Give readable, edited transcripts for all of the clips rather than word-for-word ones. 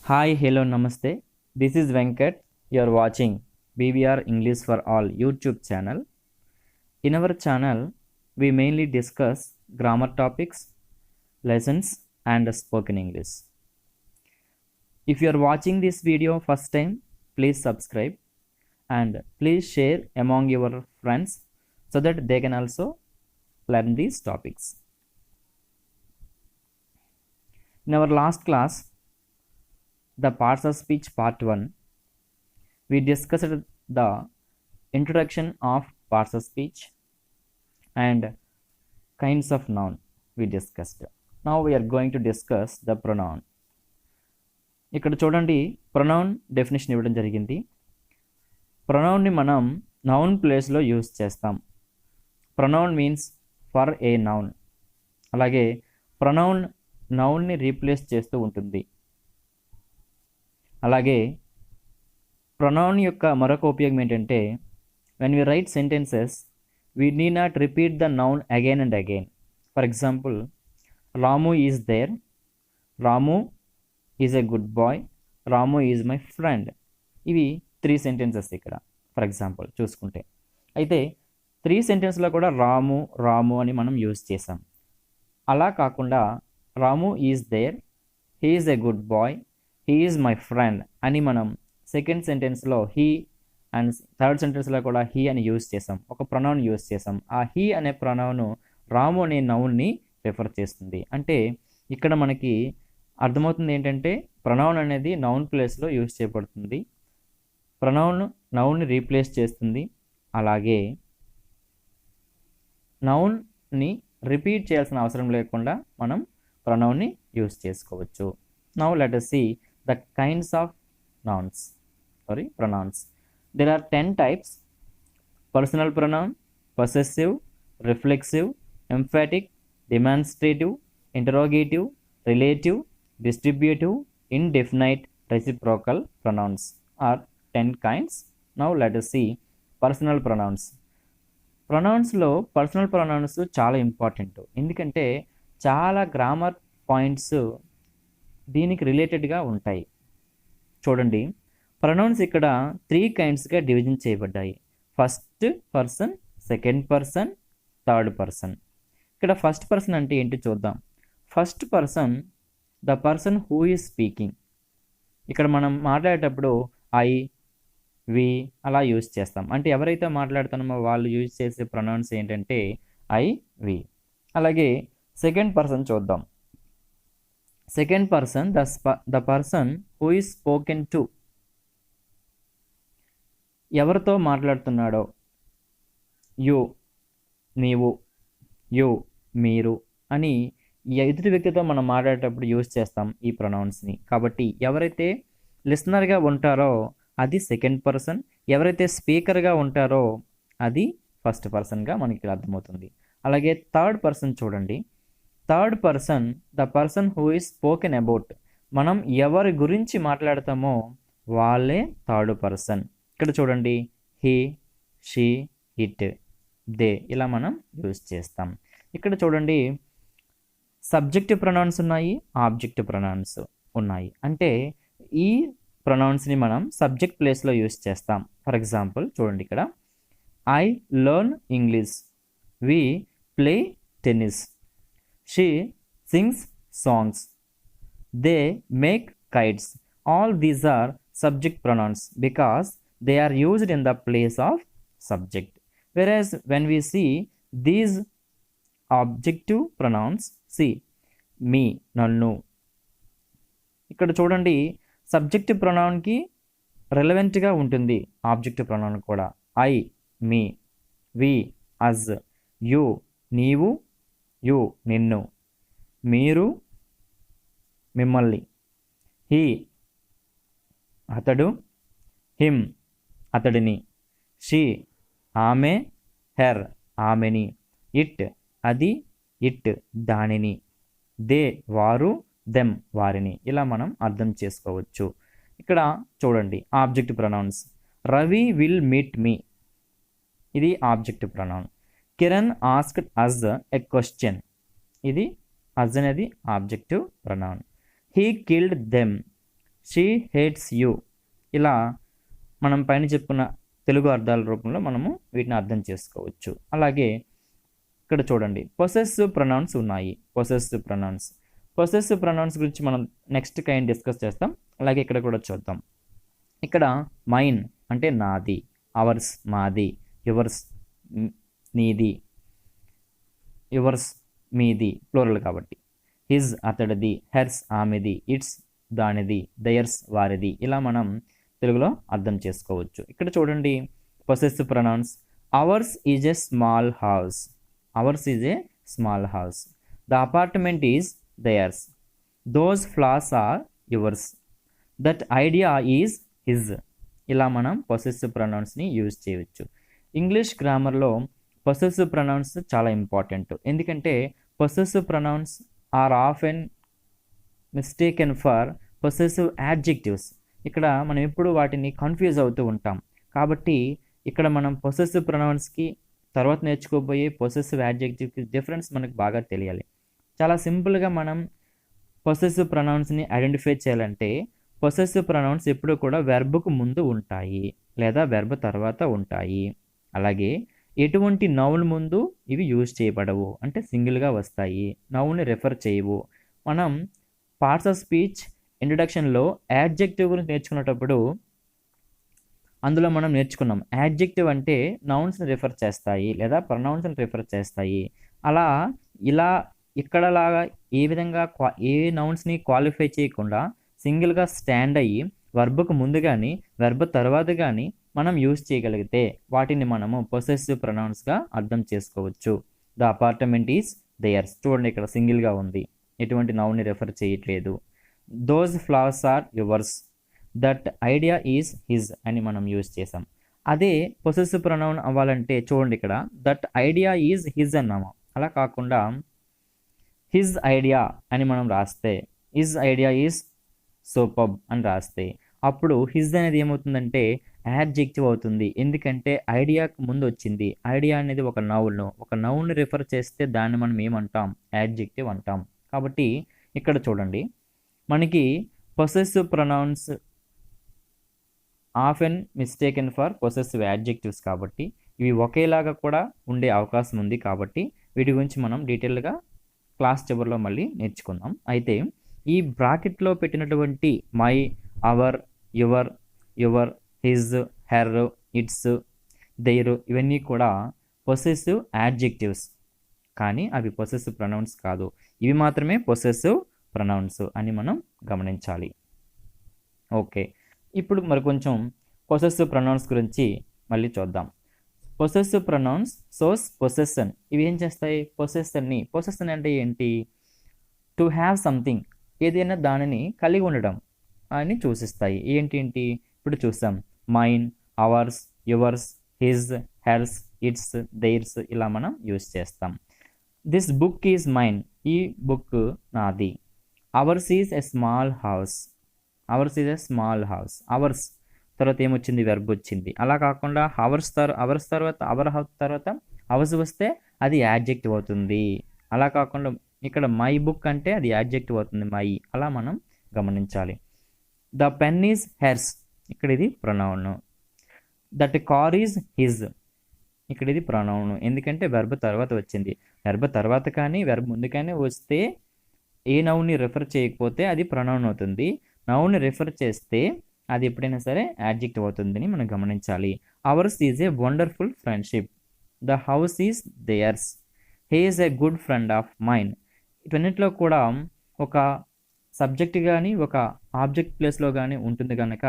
Hi, hello, namaste. This is Venkat. You are watching BVR English for All YouTube channel. In our channel, we mainly discuss grammar topics, lessons, and spoken English. If you are watching this video first time, please subscribe and please share among your friends so that they can also learn these topics. In our last class, the parts of speech part 1, we discussed the introduction of parts of speech and kinds of noun we discussed. Now we are going to discuss the pronoun. ఇక్కడ చూడండి, pronoun definition ఇవ్వడం జరిగింది. ప్రొనౌన్ని మనం noun ప్లేస్లో use చేస్తాం. Pronoun means for a noun. అలాగే pronoun నౌన్ని replace చేస్తూ ఉంటుంది. అలాగే ప్రొనౌన్ యొక్క మరొక ఉపయోగం ఏంటంటే, when we write sentences we need not repeat the noun again and again. For example, Ramu is there, Ramu is a good boy, Ramu is my friend. ఇవి 3 సెంటెన్సెస్ ఇక్కడ ఫర్ ఎగ్జాంపుల్ చూసుకుంటే. అయితే 3 సెంటెన్స్లో కూడా రాము రాము అని మనం యూజ్ చేసాం. అలా కాకుండా Ramu is there, he is a good boy, he is my friend అని మనం సెకండ్ సెంటెన్స్లో హీ అండ్ థర్డ్ సెంటెన్స్లో కూడా హీ అని యూజ్ చేసాం. ఒక ప్రొనౌన్ యూజ్ చేసాం. ఆ హీ అనే ప్రొనౌన్ రాము అనే నౌన్ని రిఫర్ చేస్తుంది. అంటే ఇక్కడ మనకి అర్థమవుతుంది ఏంటంటే, ప్రొనౌన్ అనేది నౌన్ ప్లేస్లో యూజ్ చేయబడుతుంది. ప్రొనౌన్ నౌన్ని రీప్లేస్ చేస్తుంది. అలాగే నౌన్ని రిపీట్ చేయాల్సిన అవసరం లేకుండా మనం ప్రొనౌన్ని యూజ్ చేసుకోవచ్చు. Now let us see the kinds of pronouns. There are 10 types: personal pronoun, possessive, reflexive, emphatic, demonstrative, interrogative, relative, distributive, indefinite, reciprocal pronouns are 10 kinds. Now let us see personal pronouns. ప్రొనౌన్స్లో personal pronouns చాలా important. ఎందుకంటే చాలా grammar points దీనికి రిలేటెడ్గా ఉంటాయి. చూడండి, pronounce ఇక్కడ 3 కైండ్స్గా division చేయబడ్డాయి. First person, second person, third person. ఇక్కడ ఫస్ట్ పర్సన్ అంటే ఏంటి చూద్దాం. First person, the person who is speaking. ఇక్కడ మనం మాట్లాడేటప్పుడు ఐ, వి అలా యూజ్ చేస్తాం. అంటే ఎవరైతే మాట్లాడుతున్నామో వాళ్ళు యూజ్ చేసే ప్రొనౌన్స్ ఏంటంటే ఐ, వి. అలాగే సెకండ్ పర్సన్ చూద్దాం. Second person, the person who is spoken to. ఎవరితో మాట్లాడుతున్నాడో, యు నీవు, యు మీరు అని ఎదుటి వ్యక్తితో మనం మాట్లాడేటప్పుడు యూజ్ చేస్తాం ఈ ప్రొనౌన్స్ని. కాబట్టి ఎవరైతే లిసనర్గా ఉంటారో అది సెకండ్ పర్సన్, ఎవరైతే స్పీకర్గా ఉంటారో అది ఫస్ట్ పర్సన్గా మనకి అర్థమవుతుంది. అలాగే థర్డ్ పర్సన్ చూడండి. Third person, the person who is spoken about. మనం ఎవరి గురించి మాట్లాడతామో వాళ్ళే థర్డ్ పర్సన్. ఇక్కడ చూడండి, హీ, షీ, ఇట్, దే ఇలా మనం యూజ్ చేస్తాం. ఇక్కడ చూడండి, సబ్జెక్టివ్ ప్రొనౌన్స్ ఉన్నాయి, ఆబ్జెక్టివ్ ప్రొనౌన్స్ ఉన్నాయి. అంటే ఈ ప్రొనౌన్స్ని మనం సబ్జెక్ట్ ప్లేస్లో యూజ్ చేస్తాం. ఫర్ ఎగ్జాంపుల్ చూడండి, ఇక్కడ I learn English, we play tennis, she sings songs, they make kites. All these are subject pronouns because they are used in the place of subject. Whereas when we see these objective pronouns, see me నన్ను. ఇక్కడ చూడండి, subjective ప్రొనౌన్కి రెలవెంట్గా ఉంటుంది objective pronoun కూడా. I me, we us, you నీవు, you నిన్ను, మీరు మిమ్మల్ని, హీ అతడు, హిమ్ అతడిని, షీ ఆమె, హెర్ ఆమెని, ఇట్ అది, ఇట్ దానిని, దే వారు, దెమ్ వారిని. ఇలా మనం అర్థం చేసుకోవచ్చు. ఇక్కడ చూడండి, object pronouns. Ravi will meet me, ఇది object pronoun. Kiran asked us a question, ఇది అస్ అనేది objective pronoun. He killed them, she hates you. ఇలా మనం పైన చెప్పుకున్న తెలుగు అర్థాల రూపంలో మనము వీటిని అర్థం చేసుకోవచ్చు. అలాగే ఇక్కడ చూడండి పొసెసివ్ ప్రొనౌన్స్ ఉన్నాయి. పొసెసివ్ ప్రొనౌన్స్ గురించి మనం నెక్స్ట్ కైండ్ డిస్కస్ చేస్తాం. అలాగే ఇక్కడ కూడా చూద్దాం. ఇక్కడ మైన్ అంటే నాది, అవర్స్ మాది, యువర్స్ నీది, యువర్స్ మీది ప్లూరల్ కాబట్టి, హిజ్ అతడిది, హెర్స్ ఆమెది, ఇట్స్ దానిది, దయర్స్ వారిది. ఇలా మనం తెలుగులో అర్థం చేసుకోవచ్చు. ఇక్కడ చూడండి possessive pronouns. Ours is a small house. Ours is a small house. The apartment is theirs. Those flowers are yours. That idea is his. ఇలా మనం పొసెసివ్ ప్రొనౌన్స్ని యూజ్ చేయవచ్చు. ఇంగ్లీష్ గ్రామర్లో పొసెసివ్ ప్రొనౌన్స్ చాలా ఇంపార్టెంట్. ఎందుకంటే possessive pronouns are often mistaken for possessive adjectives. ఇక్కడ మనం ఎప్పుడు వాటిని కన్ఫ్యూజ్ అవుతూ ఉంటాం. కాబట్టి ఇక్కడ మనం పొసెసివ్ ప్రొనౌన్స్కి తర్వాత నేర్చుకోబోయే పొసెసివ్ యాడ్జెక్టివ్కి డిఫరెన్స్ మనకు బాగా తెలియాలి. చాలా సింపుల్గా మనం పొసెసివ్ ప్రొనౌన్స్ని ఐడెంటిఫై చేయాలంటే పొసెసివ్ ప్రొనౌన్స్ ఎప్పుడు కూడా వెర్బ్కు ముందు ఉంటాయి లేదా వెర్బ్ తర్వాత ఉంటాయి. అలాగే ఎటువంటి నౌన్ ముందు ఇవి యూజ్ చేయబడవు, అంటే సింగిల్గా వస్తాయి. నౌన్ని రెఫర్ చేయవు. మనం పార్ట్స్ ఆఫ్ స్పీచ్ ఇంట్రడక్షన్లో యాడ్జెక్టివ్ గురించి నేర్చుకునేటప్పుడు అందులో మనం నేర్చుకున్నాం యాడ్జెక్టివ్ అంటే నౌన్స్ని రిఫర్ చేస్తాయి లేదా ప్రొనౌన్స్ని రిఫర్ చేస్తాయి. ఇలా ఇక్కడలాగా ఏ విధంగా ఏ నౌన్స్ని క్వాలిఫై చేయకుండా సింగిల్గా స్టాండ్ అయ్యి వర్బ్కు ముందు కానీ వెర్బ్ తర్వాత కానీ మనం యూజ్ చేయగలిగితే వాటిని మనము పొసెసివ్ ప్రొనౌన్స్గా అర్థం చేసుకోవచ్చు. The apartment is theirs. చూడండి ఇక్కడ సింగిల్గా ఉంది, ఎటువంటి నౌన్ని రెఫర్ చేయట్లేదు. Those flowers are yours. That idea is his అని మనం యూజ్ చేసాం. అదే పొసెసివ్ ప్రొనౌన్ అవ్వాలంటే చూడండి ఇక్కడ దట్ ఐడియా ఈజ్ హిజ్ అన్నాము. అలా కాకుండా హిజ్ ఐడియా అని మనం రాస్తే, హిజ్ ఐడియా ఈజ్ సూపర్బ్ అని రాస్తే అప్పుడు హిజ్ అనేది ఏమవుతుందంటే యాడ్జెక్టివ్ అవుతుంది. ఎందుకంటే ఐడియాకు ముందు వచ్చింది. ఐడియా అనేది ఒక నౌన్ రిఫర్ చేస్తే దాన్ని మనం ఏమంటాం, యాడ్జెక్టివ్ అంటాం. కాబట్టి ఇక్కడ చూడండి మనకి possessive pronouns often mistaken for possessive adjectives కాబట్టి ఇవి ఒకేలాగా కూడా ఉండే అవకాశం ఉంది. కాబట్టి వీటి గురించి మనం డీటెయిల్గా క్లాస్ చివరిలో మళ్ళీ నేర్చుకుందాం. అయితే ఈ బ్రాకెట్లో పెట్టినటువంటి my, our, your, his, her, its, their ఇవన్నీ కూడా పొసెసివ్ యాడ్జెక్టివ్స్, కానీ అవి పొసెసివ్ ప్రొనౌన్స్ కాదు. ఇవి మాత్రమే పొసెసివ్ ప్రొనౌన్స్ అని మనం గమనించాలి. ఓకే, ఇప్పుడు మరి కొంచెం పొసెసివ్ ప్రొనౌన్స్ గురించి మళ్ళీ చూద్దాం. Possessive pronouns shows possession. ఇవి ఏం చేస్తాయి, పొసెషన్ అంటే ఏంటి, టు హ్యావ్ సంథింగ్, ఏదైనా దానిని కలిగి ఉండడం అని సూచిస్తాయి. ఏంటి ఇప్పుడు చూసాం mine, ours, yours, his, hers, its, theirs ఇలా మనం యూజ్ చేస్తాం. This book is mine. ఈ బుక్ నాది. Ours is a small house. Ours తర్వాత ఏమొచ్చింది, వెర్బ్ వచ్చింది. అలా కాకుండా అవర్స్ తర్వాత అవర్స్ వస్తే అది యాడ్జెక్టివ్ అవుతుంది. అలా కాకుండా ఇక్కడ మై బుక్ అంటే అది యాడ్జెక్టివ్ అవుతుంది, మై. అలా మనం గమనించాలి. The pen is hertz. ఇక్కడ ఇది pronoun. That car is his. ఇక్కడ ఇది ప్రొనౌన్. ఎందుకంటే వెర్బ్ తర్వాత వచ్చింది. వెర్బ్ తర్వాత కానీ వెర్బ్ ముందు కానీ వస్తే ఏ నౌన్ని రెఫర్ చేయకపోతే అది ప్రొనౌన్ అవుతుంది. నౌన్ని రెఫర్ చేస్తే అది ఎప్పుడైనా సరే యాడ్జెక్టివ్ అవుతుందని మనం గమనించాలి. Ours is a wonderful friendship. The house is theirs. He is a good friend of mine. ఇవన్నిటిలో కూడా ఒక సబ్జెక్ట్ కానీ ఒక ఆబ్జెక్ట్ ప్లేస్లో కానీ ఉంటుంది కనుక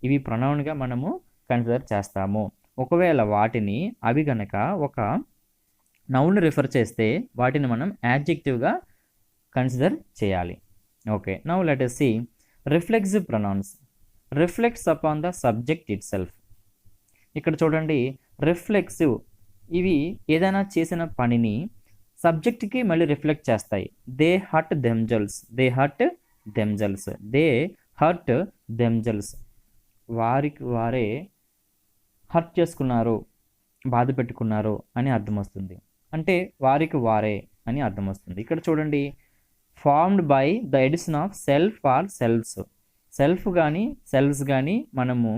ఇవి ప్రొనౌన్గా మనము కన్సిడర్ చేస్తాము. ఒకవేళ అవి గనక ఒక నౌన్ రిఫర్ చేస్తే వాటిని మనం యాడ్జెక్టివ్గా కన్సిడర్ చేయాలి. Okay, now let us see reflexive pronounce. Reflects upon the subject it self. ఇక్కడ చూడండి రిఫ్లెక్సివ్, ఇవి ఏదైనా చేసిన పనిని సబ్జెక్ట్కి మళ్ళీ రిఫ్లెక్ట్ చేస్తాయి. They hurt themselves. వారికి వారే హర్ట్ చేసుకున్నారు, బాధ పెట్టుకున్నారు అని అర్థం వస్తుంది. అంటే వారికి వారే అని అర్థం వస్తుంది. ఇక్కడ చూడండి formed by the addition of self or selves. Self కానీ సెల్వ్స్ కానీ మనము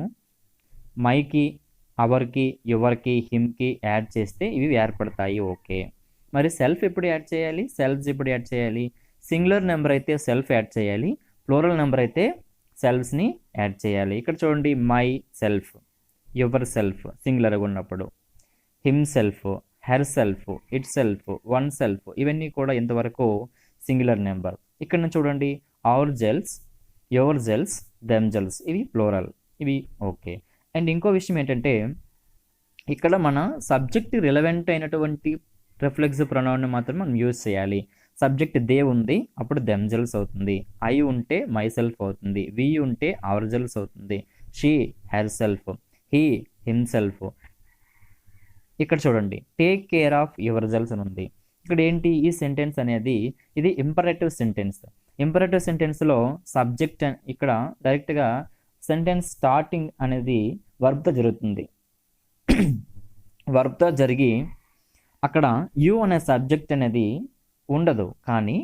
మైకి, అవర్కి, యువర్కి, హిమ్కి యాడ్ చేస్తే ఇవి ఏర్పడతాయి. ఓకే, మరి సెల్ఫ్ ఎప్పుడు యాడ్ చేయాలి, సెల్వ్స్ ఎప్పుడు యాడ్ చేయాలి? సింగులర్ నెంబర్ అయితే సెల్ఫ్ యాడ్ చేయాలి, ప్లూరల్ నెంబర్ అయితే సెల్వ్స్ని యాడ్ చేయాలి. ఇక్కడ చూడండి, మై సెల్ఫ్, యువర్ సెల్ఫ్ సింగులర్గా ఉన్నప్పుడు, himself, herself, itself, oneself, ఇవన్నీ కూడా ఇంతవరకు సింగులర్ నెంబర్. ఇక్కడ నుంచి చూడండి, ourselves, yourselves, themselves, ఇవి ప్లూరల్, ఇవి ఓకే. అండ్ ఇంకో విషయం ఏంటంటే, ఇక్కడ మన సబ్జెక్ట్ రిలవెంట్ అయినటువంటి రిఫ్లెక్సివ్ ప్రొనౌన్ని మాత్రం మనం యూజ్ చేయాలి. సబ్జెక్ట్ దే ఉంది, అప్పుడు దెమ్ జెల్స్ అవుతుంది. ఐ ఉంటే మై సెల్ఫ్ అవుతుంది. వి ఉంటే అవర్ జెల్స్ అవుతుంది. She herself, he himself. ఇక్కడ చూడండి, take care of yourselves అని ఉంది. ఇక్కడ ఏంటి, ఈ సెంటెన్స్ అనేది ఇది ఇంపరేటివ్ సెంటెన్స్. ఇంపరేటివ్ సెంటెన్స్లో సబ్జెక్ట్ ఇక్కడ డైరెక్ట్గా సెంటెన్స్ స్టార్టింగ్ అనేది వర్బ్తో జరుగుతుంది. వర్బ్తో జరిగి అక్కడ యు అనే సబ్జెక్ట్ అనేది ఉండదు, కానీ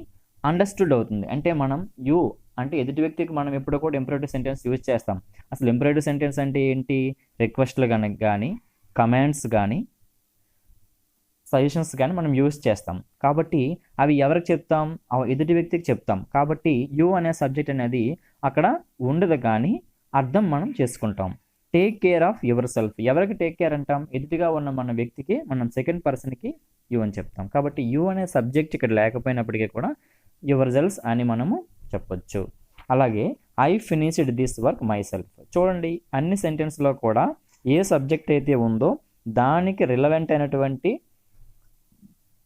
అండర్స్టూడ్ అవుతుంది. అంటే మనం యు అంటే ఎదుటి వ్యక్తికి మనం ఎప్పుడు కూడా ఇంపరేటివ్ సెంటెన్స్ యూజ్ చేస్తాం. అసలు ఇంపరేటివ్ సెంటెన్స్ అంటే ఏంటి? రిక్వెస్ట్లు కానీ కమాండ్స్ కానీ సజెషన్స్ కానీ మనం యూజ్ చేస్తాం. కాబట్టి అవి ఎవరికి చెప్తాం? ఎదుటి వ్యక్తికి చెప్తాం. కాబట్టి యు అనే సబ్జెక్ట్ అనేది అక్కడ ఉండదు, కానీ అర్థం మనం చేసుకుంటాం. Take care of your self, ఎవరికి టేక్ కేర్ అంటాం? ఎదుటిగా ఉన్న మన వ్యక్తికి మనం సెకండ్ పర్సన్కి యు అని చెప్తాం. కాబట్టి యు అనే సబ్జెక్ట్ ఇక్కడ లేకపోయినప్పటికీ కూడా యువర్ సెల్ఫ్ అని మనము చెప్పొచ్చు. అలాగే I finished this work my self. చూడండి, అన్ని సెంటెన్స్లో కూడా ఏ సబ్జెక్ట్ అయితే ఉందో దానికి రిలవెంట్ అయినటువంటి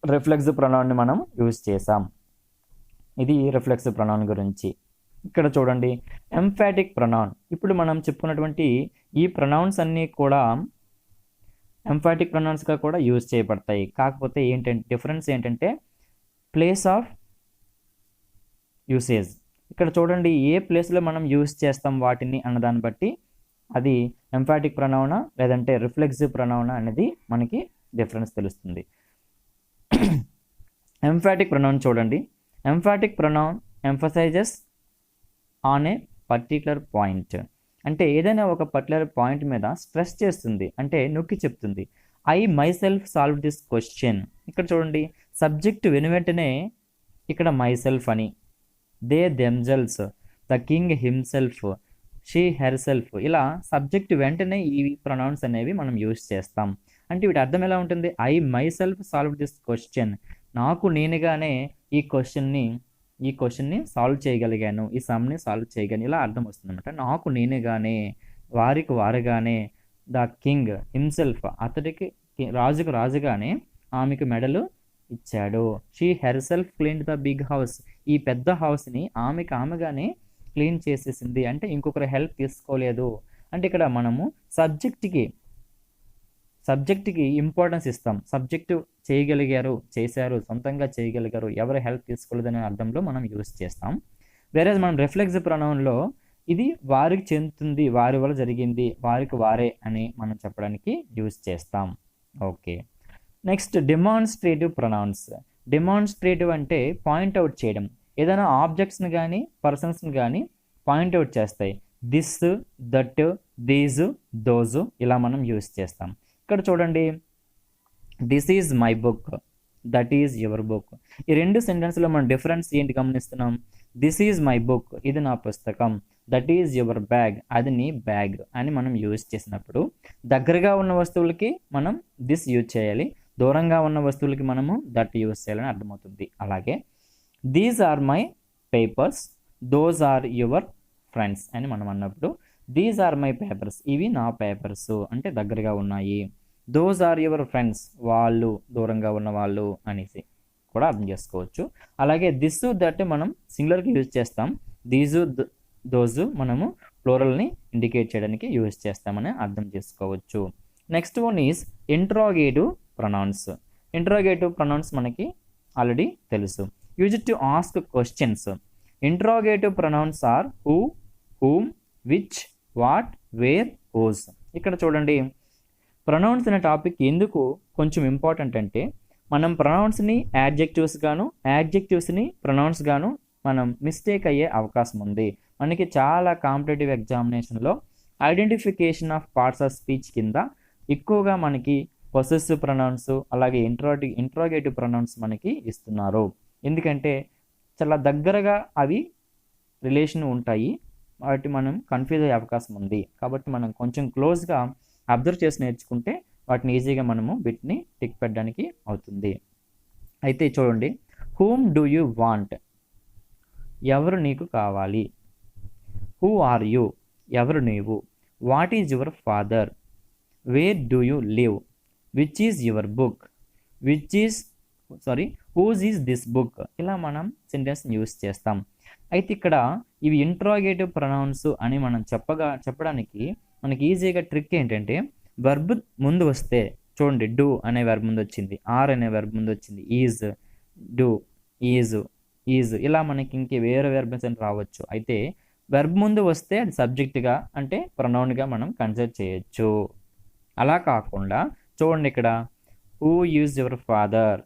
రిఫ్లెక్సివ్ ప్రొనౌన్ని మనం యూజ్ చేసాం. ఇది రిఫ్లెక్సివ్ ప్రొనౌన్ గురించి. ఇక్కడ చూడండి, ఎంఫాటిక్ ప్రొనౌన్. ఇప్పుడు మనం చెప్పుకున్నటువంటి ఈ ప్రొనౌన్స్ అన్నీ కూడా ఎంఫాటిక్ ప్రొనౌన్స్గా కూడా యూజ్ చేయబడతాయి. కాకపోతే ఏంటంటే డిఫరెన్స్ ఏంటంటే ప్లేస్ ఆఫ్ యూసేజ్. ఇక్కడ చూడండి, ఏ ప్లేస్లో మనం యూజ్ చేస్తాం వాటిని అన్నదాన్ని బట్టి అది ఎంఫాటిక్ ప్రొనౌనా లేదంటే రిఫ్లెక్సివ్ ప్రొనౌనా అనేది మనకి డిఫరెన్స్ తెలుస్తుంది. ఎంఫాటిక్ ప్రొనౌన్ చూడండి, emphatic pronoun emphasises on a particular point. అంటే ఏదైనా ఒక పర్టికులర్ పాయింట్ మీద స్ట్రెస్ చేస్తుంది, అంటే నొక్కి చెప్తుంది. I myself solve this question. ఇక్కడ చూడండి, సబ్జెక్ట్ వెనువెంటనే ఇక్కడ మై సెల్ఫ్ అని, they themselves, the king himself, she herself, ఇలా సబ్జెక్ట్ వెంటనే ఈ ప్రొనౌన్స్ అనేవి మనం యూజ్ చేస్తాం. అంటే వీటి అర్థం ఎలా ఉంటుంది? I myself solve this question, నాకు నేనుగానే ఈ క్వశ్చన్ని సాల్వ్ చేయగలిగాను, ఈ సమ్ని సాల్వ్ చేయగలను, ఇలా అర్థం వస్తుంది అనమాట. నాకు నేనుగానే, వారికి వారుగానే, ద కింగ్ హిమ్సెల్ఫ్, అతడికి రాజుకు రాజుగానే ఆమెకు మెడలు ఇచ్చాడు. She herself cleaned the big house, ఈ పెద్ద హౌస్ని ఆమెగానే క్లీన్ చేసేసింది, అంటే ఇంకొకరు హెల్ప్ తీసుకోలేదు. అంటే ఇక్కడ మనము సబ్జెక్ట్కి ఇంపార్టెన్స్ ఇస్తాం. సబ్జెక్టు చేయగలిగారు, చేశారు, సొంతంగా చేయగలిగారు, ఎవరు హెల్ప్ తీసుకోలేదనే అర్థంలో మనం యూజ్ చేస్తాం. వేరే మనం రిఫ్లెక్సివ్ ప్రొనౌన్లో ఇది వారికి చెందుతుంది, వారి వల్ల జరిగింది, వారికి వారే అని మనం చెప్పడానికి యూజ్ చేస్తాం. Okay, next demonstrative pronouns. Demonstrative అంటే పాయింట్అవుట్ చేయడం. ఏదైనా ఆబ్జెక్ట్స్ని కానీ పర్సన్స్ని కానీ పాయింట్అవుట్ చేస్తాయి. దిస్, దట్, దీస్, దోజ్, ఇలా మనం యూజ్ చేస్తాం. ఇక్కడ చూడండి, this is my book, that is your book. ఈ రెండు సెంటెన్స్లో మనం డిఫరెన్స్ ఏంటి గమనిస్తున్నాం? దిస్ ఈజ్ మై బుక్, ఇది నా పుస్తకం, దట్ ఈజ్ యువర్ బ్యాగ్, అది నీ బ్యాగ్ అని మనం యూజ్ చేసినప్పుడు దగ్గరగా ఉన్న వస్తువులకి మనం దిస్ యూజ్ చేయాలి, దూరంగా ఉన్న వస్తువులకి మనము దట్ యూజ్ చేయాలని అర్థమవుతుంది. అలాగే these are my papers, those are your friends అని మనం అన్నప్పుడు దీస్ ఆర్ మై పేపర్స్, ఇవి నా పేపర్స్ అంటే దగ్గరగా ఉన్నాయి. దోస్ ఆర్ యువర్ ఫ్రెండ్స్, వాళ్ళు దూరంగా ఉన్న వాళ్ళు అనేసి కూడా అర్థం చేసుకోవచ్చు. అలాగే దిస్ దట్ మనం సింగులర్కి యూజ్ చేస్తాం, దీజు దోజు మనము ప్లూరల్ని ఇండికేట్ చేయడానికి యూజ్ చేస్తామని అర్థం చేసుకోవచ్చు. Next one is interrogative pronouns. Interrogative pronouns మనకి ఆల్రెడీ తెలుసు. Use to ask questions. Interrogative pronouns are who, whom, which, what, where, whose. ఇక్కడ చూడండి, ప్రొనౌన్స్ అనే టాపిక్ ఎందుకు కొంచెం ఇంపార్టెంట్ అంటే మనం ప్రొనౌన్స్ని యాడ్జెక్టివ్స్ గాను, యాడ్జెక్టివ్స్ని ప్రొనౌన్స్ గాను మనం మిస్టేక్ అయ్యే అవకాశం ఉంది. మనకి చాలా కాంపిటేటివ్ ఎగ్జామినేషన్లో identification of parts of speech కింద ఎక్కువగా మనకి పొసెసివ్ ప్రొనౌన్స్ అలాగే ఇంట్రోగేటివ్ ప్రొనౌన్స్ మనకి ఇస్తున్నారు. ఎందుకంటే చాలా దగ్గరగా అవి రిలేషన్ ఉంటాయి, వాటి మనం కన్ఫ్యూజ్ అయ్యే అవకాశం ఉంది. కాబట్టి మనం కొంచెం క్లోజ్గా అబ్జర్వ్ చేసి నేర్చుకుంటే వాటిని ఈజీగా మనము వీటిని టిక్ పెట్టడానికి అవుతుంది. అయితే చూడండి, హూమ్ డూ యూ వాంట్, ఎవరు నీకు కావాలి. హూ ఆర్ యూ, ఎవరు నీవు. What is your father, where do you live, which is your book, whose is this book. ఇలా మనం సెంటెన్స్ యూస్ చేస్తాం. అయితే ఇక్కడ ఇవి ఇంట్రాగేటివ్ ప్రొనౌన్స్ అని మనం చెప్పడానికి మనకి ఈజీగా ట్రిక్ ఏంటంటే, వర్బ్ ముందు వస్తే చూడండి, డూ అనే వర్బ్ ముందు వచ్చింది, ఆర్ అనే వర్బ్ ముందు వచ్చింది, ఈజ్, డూ, ఈజ్ ఇలా మనకి ఇంకే వేరే వెర్బ్స్ అని రావచ్చు. అయితే వెర్బ్ ముందు వస్తే అది సబ్జెక్ట్గా అంటే ప్రొనౌన్గా మనం కన్సిడర్ చేయొచ్చు. అలా కాకుండా చూడండి ఇక్కడ హూ ఈజ్ యువర్ ఫాదర్,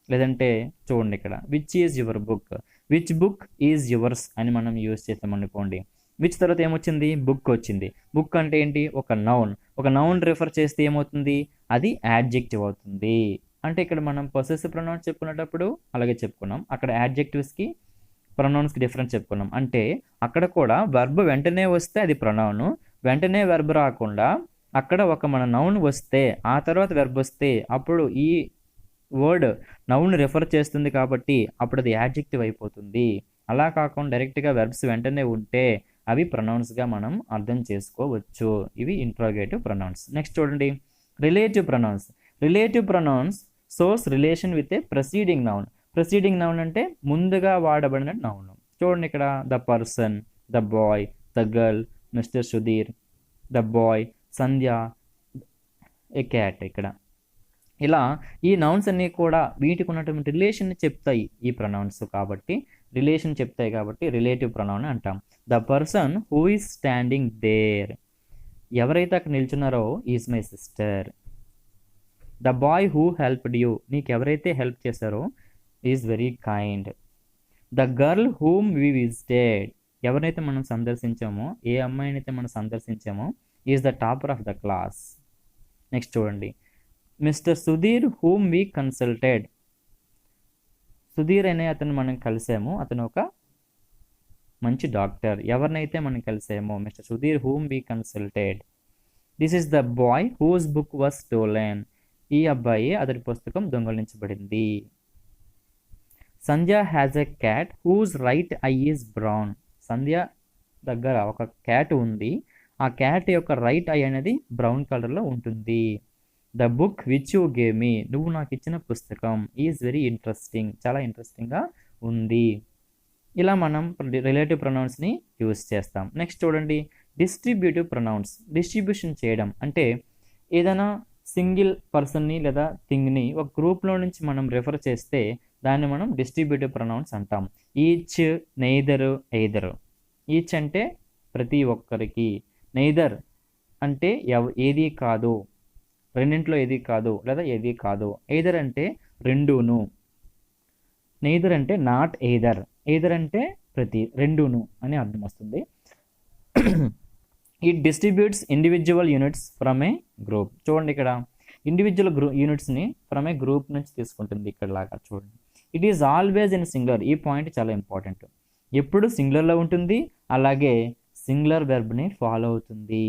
లేదంటే చూడండి ఇక్కడ which is your book, which book is yours అని మనం యూజ్ చేస్తామనుకోండి. విచ్ తర్వాత ఏమొచ్చింది, బుక్ వచ్చింది. బుక్ అంటే ఏంటి, ఒక నౌన్ రిఫర్ చేస్తే ఏమవుతుంది, అది యాడ్జెక్టివ్ అవుతుంది. అంటే ఇక్కడ మనం పొసెసివ్ ప్రొనౌన్స్ చెప్పుకునేటప్పుడు అలాగే చెప్పుకున్నాం, అక్కడ యాడ్జెక్టివ్స్కి ప్రొనౌన్స్కి డిఫరెన్స్ చెప్పుకున్నాం. అంటే అక్కడ కూడా వర్బ్ వెంటనే వస్తే అది ప్రొనౌన్, వెంటనే వర్బ్ రాకుండా అక్కడ ఒక మన నౌన్ వస్తే ఆ తర్వాత వెర్బ్ వస్తే అప్పుడు ఈ వర్డ్ నౌన్ రిఫర్ చేస్తుంది కాబట్టి అప్పుడు అది యాడ్జెక్టివ్ అయిపోతుంది. అలా కాకుండా డైరెక్ట్గా వెర్బ్స్ వెంటనే ఉంటే అవి ప్రొనౌన్స్గా మనం అర్థం చేసుకోవచ్చు. ఇవి ఇంట్రోగేటివ్ ప్రొనౌన్స్. నెక్స్ట్ చూడండి, relative pronounce source relation with a preceding noun అంటే ముందుగా వాడబడిన నౌన్. చూడండి ఇక్కడ the person, the boy, the girl, mister Sudheer, the boy, Sandhya, A cat. ఇక్కడ ఇలా ఈ నౌన్స్ అన్నీ కూడా వీటికి ఉన్నటువంటి రిలేషన్ చెప్తాయి ఈ ప్రొనౌన్స్ కాబట్టి రిలేటివ్ ప్రొనౌన్ అంటాం. The person who is standing there, ఎవరైతే అక్కడ నిల్చున్నారో is my sister. The boy who helped you, నీకు ఎవరైతే హెల్ప్ చేశారో is very kind. The girl whom we visited, ఎవరైతే మనం సందర్శించామో, ఏ అమ్మాయినైతే మనం సందర్శించామో is the topper of the class. Next చూడండి, Mr Sudheer whom we consulted, Sudheer అనే అతను మనం కలిసాము, అతను ఒక మంచి డాక్టర్. ఎవరినైతే మనం కలిసామో Mr Sudheer whom we consulted. This is the boy whose book was stolen, ఈ అబ్బాయి అతడి పుస్తకం దొంగలించబడింది. Sandhya has a cat whose right eye is brown, Sandhya దగ్గర ఒక క్యాట్ ఉంది, ఆ క్యాట్ యొక్క రైట్ ఐ అనేది బ్రౌన్ కలర్లో ఉంటుంది. The book which you gave me, నువ్వు నాకు ఇచ్చిన పుస్తకం ఈజ్ వెరీ ఇంట్రెస్టింగ్, చాలా ఇంట్రెస్టింగ్గా ఉంది. ఇలా మనం రిలేటివ్ ప్రొనౌన్స్ని యూజ్ చేస్తాం. నెక్స్ట్ చూడండి, డిస్ట్రిబ్యూటివ్ ప్రొనౌన్స్. డిస్ట్రిబ్యూషన్ చేయడం అంటే ఏదైనా సింగిల్ పర్సన్ని లేదా థింగ్ని ఒక గ్రూప్లో నుంచి మనం రిఫర్ చేస్తే దాన్ని మనం డిస్ట్రిబ్యూటివ్ ప్రొనౌన్స్ అంటాం. Each, neither, either. ఈచ్ అంటే ప్రతి ఒక్కరికి, నెయిదర్ అంటే ఏది కాదు, రెండింటిలో ఏది కాదు లేదా ఏది కాదు. ఎయిదర్ అంటే రెండును. నెయిదర్ అంటే నాట్ ఎయిదర్. ఎయిదర్ అంటే ప్రతి, రెండును అని అర్థం వస్తుంది. It distributes individual units from a group. చూడండి ఇక్కడ ఇండివిజువల్ యూనిట్స్ని ఫ్రమ్ ఏ గ్రూప్ నుంచి తీసుకుంటుంది. ఇక్కడ లాగా చూడండి, it is always in singular. ఈ పాయింట్ చాలా ఇంపార్టెంట్. ఎప్పుడు సింగులర్లో ఉంటుంది, అలాగే సింగులర్ వెర్బ్ని ఫాలో అవుతుంది.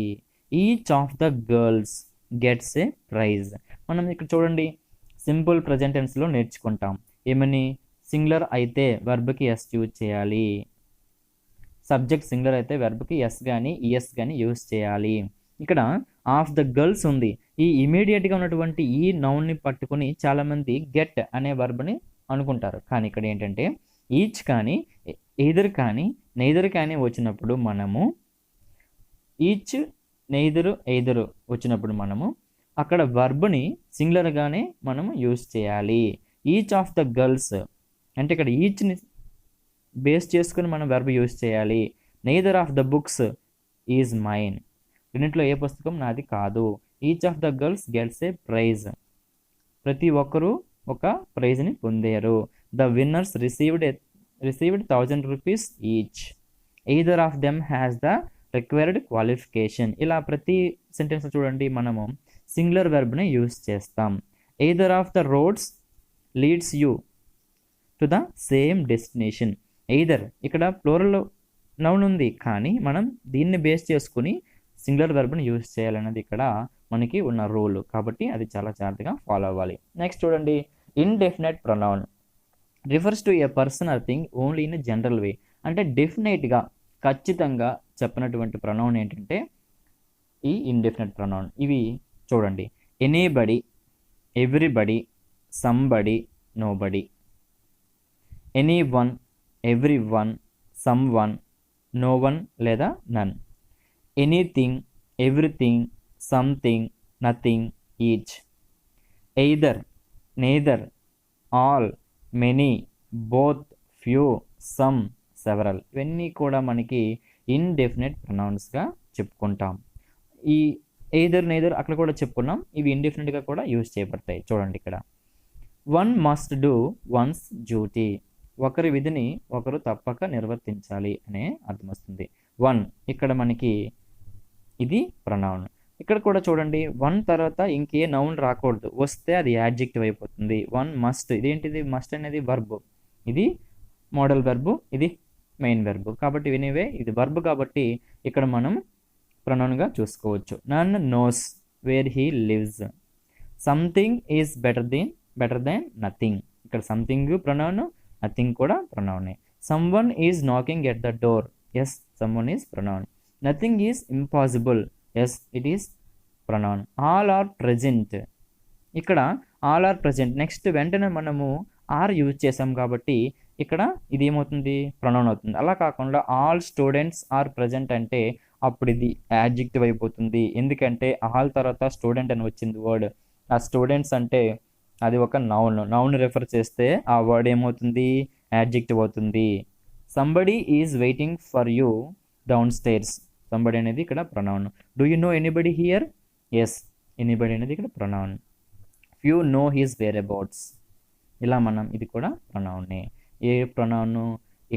Each of the girls gets a prize. మనం ఇక్కడ చూడండి సింపుల్ ప్రజెంట్ టెన్స్లో నేర్చుకుంటాం. ఏమని, సింగులర్ అయితే వెర్బ్కి ఎస్ యూజ్ చేయాలి, సబ్జెక్ట్ సింగులర్ అయితే వెర్బ్కి ఎస్ కానీ ఈఎస్ కానీ యూజ్ చేయాలి. ఇక్కడ ఆఫ్ ద గర్ల్స్ ఉంది, ఈ ఇమీడియట్గా ఉన్నటువంటి ఈ నౌన్ని పట్టుకుని చాలామంది గెట్ అనే వెర్బ్ని అనుకుంటారు. కానీ ఇక్కడ ఏంటంటే ఈచ్ కానీ ఎయిదర్ కానీ నెయిదర్ కానీ వచ్చినప్పుడు మనము ఈచ్, నెయిదర్, ఎయిదర్ వచ్చినప్పుడు మనము అక్కడ వర్బ్ని సింగులర్గానే మనము యూజ్ చేయాలి. ఈచ్ ఆఫ్ ద గర్ల్స్ అంటే ఇక్కడ ఈచ్ని బేస్ చేసుకుని మనం వెర్బ్ యూజ్ చేయాలి. Neither of the books is mine, రెండింటిలో ఏ పుస్తకం నాది కాదు. Each of the girls gets a prize, ప్రతి ఒక్కరూ ఒక ప్రైజ్ని పొందారు. The winners received 1000 rupees each, either of them has the required qualification. ఇలా ప్రతి సెంటెన్స్ చూడండి మనము సింగులర్ వెర్బ్ని యూస్ చేస్తాం. Either of the roads leads you to the same destination. Either ఇక్కడ ప్లూరల్ నౌన్ ఉంది, కానీ మనం దీన్ని బేస్ చేసుకుని సింగులర్ వెర్బ్ని యూస్ చేయాలనేది ఇక్కడ మనకి ఉన్న రూల్. కాబట్టి అది చాలా జాగ్రత్తగా ఫాలో అవ్వాలి. నెక్స్ట్ చూడండి, indefinite pronoun refers to A person are thing only in general వే. అంటే డెఫినెట్గా ఖచ్చితంగా చెప్పినటువంటి ప్రొనౌన్ ఏంటంటే ఈ ఇండెఫినెట్ ప్రొనౌన్. ఇవి చూడండి, anybody, everybody, somebody, nobody. Any one, every one, some one, no one లేదా none. Anything, everything, something, nothing, each. Either, neither, all, many, both, few, some, several. ఇవన్నీ కూడా మనకి ఇండెఫినెట్ ప్రొనౌన్స్గా చెప్పుకుంటాం. ఈ ఎయిదర్, నెయిదర్ అక్కడ కూడా చెప్పుకున్నాం. ఇవి ఇండెఫినెట్గా కూడా యూజ్ చేయబడతాయి. చూడండి ఇక్కడ, one must do once duty. ఒకరి విధిని ఒకరు తప్పక నిర్వర్తించాలి అనే అర్థం వస్తుంది. వన్ ఇక్కడ మనకి ఇది ప్రొనౌన్. ఇక్కడ కూడా చూడండి, వన్ తర్వాత ఇంకే నౌన్ రాకూడదు, వస్తే అది యాడ్జెక్టివ్ అయిపోతుంది. వన్ మస్ట్, ఇదేంటిది? మస్ట్ అనేది వర్బ్, ఇది మోడల్ వెర్బ్, ఇది మెయిన్ వెర్బ్. కాబట్టి వినేవే ఇది వర్బ్, కాబట్టి ఇక్కడ మనం ప్రొనౌన్గా చూసుకోవచ్చు. None knows where he lives. Something is better than nothing. ఇక్కడ సంథింగ్ ప్రొనౌన్, నథింగ్ కూడా ప్రొనౌనే. Someone is knocking at the door. Yes, someone is pronoun. Nothing is impossible. Yes, it is pronoun. All are present. ఇక్కడ all are present, next వెంటనే మనము are use చేసాం కాబట్టి ఇక్కడ ఇది ఏమవుతుంది? ప్రొనౌన్ అవుతుంది. అలా కాకుండా ఆల్ స్టూడెంట్స్ ఆర్ ప్రెజెంట్ అంటే అప్పుడు ఇది యాడ్జెక్టివ్ అయిపోతుంది. ఎందుకంటే ఆల్ తర్వాత స్టూడెంట్ అని వచ్చింది వర్డ్. ఆ స్టూడెంట్స్ అంటే అది ఒక నౌన్ రెఫర్ చేస్తే ఆ వర్డ్ ఏమవుతుంది? యాడ్జెక్టివ్ అవుతుంది. Somebody is waiting for you downstairs. Somebody అనేది ఇక్కడ pronoun. Do you know anybody here? Yes, anybody అనేది ఇక్కడ pronoun. Few know his whereabouts. ఇలా మనం ఇది కూడా ప్రొనౌనే. ఏ ప్రొనౌన్?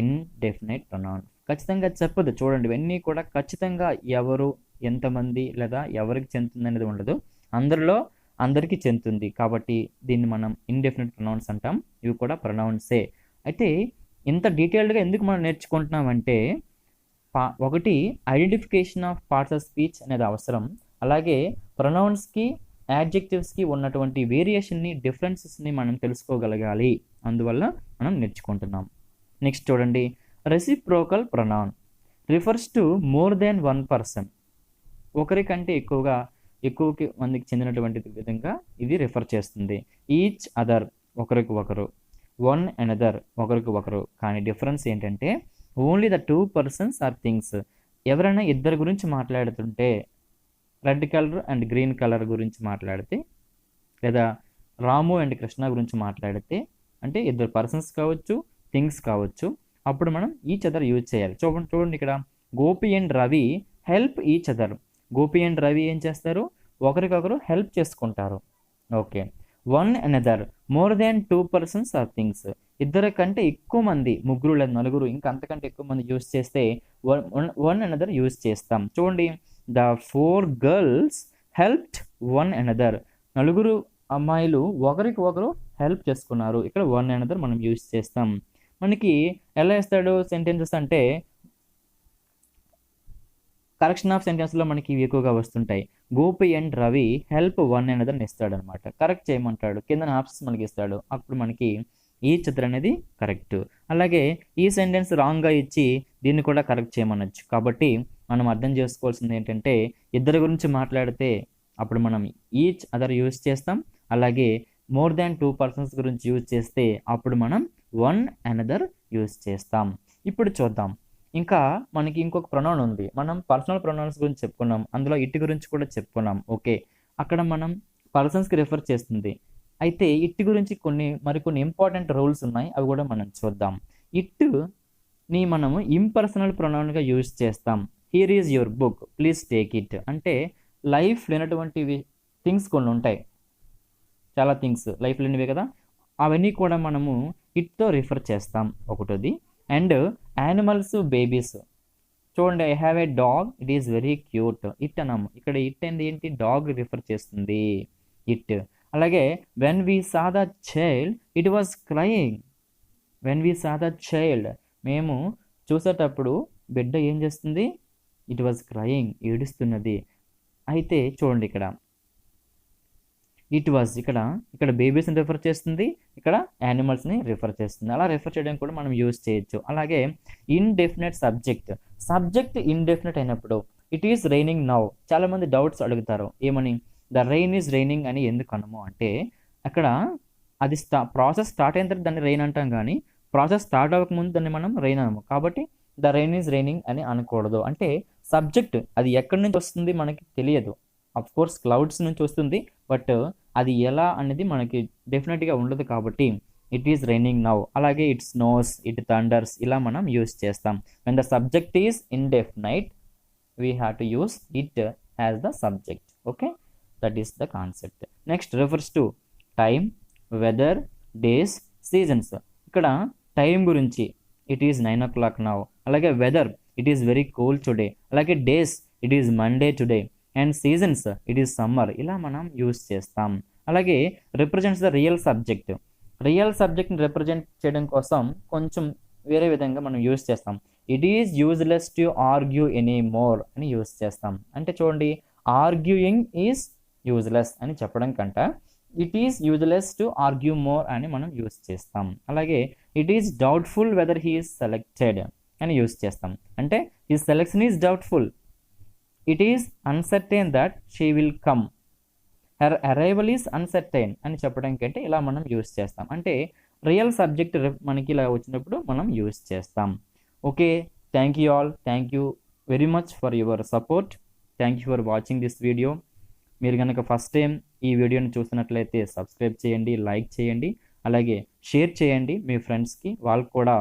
Indefinite pronoun. ఖచ్చితంగా చెప్పదు. చూడండి, ఇవన్నీ కూడా ఖచ్చితంగా ఎవరు, ఎంతమంది లేదా ఎవరికి చెందుతుంది అనేది ఉండదు. అందరికీ చెందుతుంది. కాబట్టి దీన్ని మనం ఇండెఫినెట్ ప్రొనౌన్స్ అంటాం. ఇవి కూడా ప్రొనౌన్సే. అయితే ఇంత డీటెయిల్డ్గా ఎందుకు మనం నేర్చుకుంటున్నామంటే ఒకటి identification of parts of speech అనేది అవసరం. అలాగే ప్రొనౌన్స్కి యాడ్జెక్టివ్స్కి ఉన్నటువంటి వేరియేషన్ని, డిఫరెన్సెస్ని మనం తెలుసుకోగలగాలి. అందువల్ల మనం నేర్చుకుంటున్నాం. నెక్స్ట్ చూడండి, reciprocal pronoun refers to more than one person. ఒకరికంటే ఎక్కువకి మందికి చెందినటువంటి విధంగా ఇది రిఫర్ చేస్తుంది. ఈచ్ అదర్, ఒకరికి ఒకరు. వన్ అనదర్, ఒకరికి ఒకరు. కానీ డిఫరెన్స్ ఏంటంటే only the two persons or things. ఎవరైనా ఇద్దరు గురించి మాట్లాడుతుంటే, red colour and green colour గురించి మాట్లాడితే, లేదా రాము అండ్ కృష్ణ గురించి మాట్లాడితే, అంటే ఇద్దరు పర్సన్స్ కావచ్చు, థింగ్స్ కావచ్చు, అప్పుడు మనం ఈచ్ అదర్ యూజ్ చేయాలి. చూడండి ఇక్కడ, Gopi and Ravi help each other. Gopi and Ravi ఏం చేస్తారు? ఒకరికొకరు హెల్ప్ చేసుకుంటారు. Okay. One another, more than two persons or things. ఇద్దరు కంటే ఎక్కువ మంది, ముగ్గురు లేదా నలుగురు, ఇంకా అంతకంటే ఎక్కువ మంది యూజ్ చేస్తే వన్ అనదర్ యూజ్ చేస్తాం. చూడండి, the 4 girls helped one another. నలుగురు అమ్మాయిలు ఒకరికి ఒకరు హెల్ప్ చేసుకున్నారు. ఇక్కడ వన్ అనదర్ మనం యూజ్ చేస్తాం. మనకి ఎలా ఇస్తాడు సెంటెన్సెస్ అంటే, కరెక్షన్ ఆఫ్ సెంటెన్స్లో మనకి ఇవి ఎక్కువగా వస్తుంటాయి. Gopi and Ravi help one another ఇస్తాడు అనమాట. కరెక్ట్ చేయమంటాడు, కింద ఆప్షన్స్ మనకి ఇస్తాడు. అప్పుడు మనకి ఈ చిత్రం అనేది కరెక్ట్. అలాగే ఈ సెంటెన్స్ రాంగ్గా ఇచ్చి దీన్ని కూడా కరెక్ట్ చేయమనొచ్చు. కాబట్టి మనం అర్థం చేసుకోవాల్సింది ఏంటంటే, ఇద్దరు గురించి మాట్లాడితే అప్పుడు మనం ఈచ్ అదర్ యూజ్ చేస్తాం. అలాగే మోర్ దాన్ 2 persons గురించి యూజ్ చేస్తే అప్పుడు మనం వన్ అనదర్ యూజ్ చేస్తాం. ఇప్పుడు చూద్దాం, ఇంకా మనకి ఇంకొక ప్రొనౌన్ ఉంది. మనం పర్సనల్ ప్రొనౌన్స్ గురించి చెప్పుకున్నాం, అందులో ఇట్ గురించి కూడా చెప్పుకున్నాం. ఓకే, అక్కడ మనం పర్సన్స్కి రిఫర్ చేస్తుంది. అయితే ఇట్ గురించి మరికొన్ని ఇంపార్టెంట్ రూల్స్ ఉన్నాయి, అవి కూడా మనం చూద్దాం. ఇట్ని మనము ఇంపర్సనల్ ప్రొనౌన్గా యూజ్ చేస్తాం. Here is your book, please take it. అంటే లైఫ్ లేనటువంటివి థింగ్స్ కొన్ని ఉంటాయి, చాలా థింగ్స్ లైఫ్ లేనివే కదా, అవన్నీ కూడా మనము ఇట్తో రిఫర్ చేస్తాం. ఒకటోది. అండ్ యానిమల్స్, బేబీస్, చూడండి, I have a dog, it is very cute. It అన్నాము. ఇక్కడ ఇట్ అనేది ఏంటి, డాగ్ రిఫర్ చేస్తుంది, ఇట్. అలాగే when we saw the child it was crying. When we saw the child, మేము చూసేటప్పుడు బిడ్డ ఏం చేస్తుంది, ఇట్ వాజ్ క్రయింగ్, ఏడుస్తున్నది. అయితే చూడండి ఇక్కడ ఇట్ వాజ్, ఇక్కడ బేబీస్ని రిఫర్ చేస్తుంది, ఇక్కడ యానిమల్స్ని రిఫర్ చేస్తుంది. అలా రిఫర్ చేయడానికి కూడా మనం యూజ్ చేయొచ్చు. అలాగే ఇండెఫినెట్ సబ్జెక్ట్ ఇండెఫినెట్ అయినప్పుడు ఇట్ ఈస్ రైనింగ్ నౌ. చాలామంది డౌట్స్ అడుగుతారు, ఏమని, ద రెయిన్ ఈజ్ రైనింగ్ అని ఎందుకు అనము అంటే, అక్కడ అది ప్రాసెస్ స్టార్ట్ అయిన తర్వాత దాన్ని రెయిన్ అంటాం, కానీ ప్రాసెస్ స్టార్ట్ అవ్వకముందు దాన్ని మనం రెయిన్ అనము. కాబట్టి ద రెయిన్ ఈజ్ రైనింగ్ అని అనకూడదు. అంటే సబ్జెక్ట్ అది ఎక్కడి నుంచి వస్తుంది మనకి తెలియదు. అఫ్ కోర్స్ క్లౌడ్స్ నుంచి వస్తుంది, బట్ అది ఎలా అనేది మనకి డెఫినెట్గా ఉండదు. కాబట్టి ఇట్ ఈస్ రైనింగ్ నౌ. అలాగే ఇట్ స్నోస్, ఇట్ థండర్స్, ఇలా మనం యూస్ చేస్తాం. When the subject is indefinite we have to use it as the subject. Okay, that is the concept. Next refers to time, weather, days, seasons. ఇక్కడ time గురించి it is 9 o'clock now. అలాగే weather it is very cool today. అలాగే days it is Monday today. And seasons it is summer. ఇలా మనం use చేస్తాం. అలాగే represents the real సబ్జెక్ట్ని represent చేయడం కోసం కొంచెం వేరే విధంగా మనం యూస్ చేస్తాం. It is useless to argue any more అని యూస్ చేస్తాం. అంటే చూడండి, ఆర్గ్యూయింగ్ ఈజ్ యూజ్లెస్ అని చెప్పడం కంట it is useless to argue more అని మనం యూస్ చేస్తాం. అలాగే it is doubtful whether he is selected అని యూస్ చేస్తాం. అంటే ఈ selection is doubtful. It is uncertain that she will come, her arrival is uncertain అని చెప్పడానికి అంటే ఇలా మనం యూస్ చేస్తాం. అంటే రియల్ సబ్జెక్ట్ మనకి ఇలా వచ్చినప్పుడు మనం యూస్ చేస్తాం. Okay, thank you all. Thank you very much for your support. Thank you for watching this video. మీరు కనుక ఫస్ట్ టైం ఈ వీడియోని చూస్తున్నట్లయితే సబ్స్క్రైబ్ చేయండి, లైక్ చేయండి, అలాగే షేర్ చేయండి మీ ఫ్రెండ్స్కి. వాళ్ళు కూడా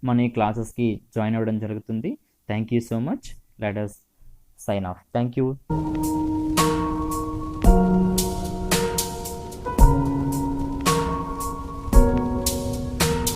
మన ఈ క్లాసెస్కి జాయిన్ అవ్వడం జరుగుతుంది. Thank you so much. Let us sign off. Thank you.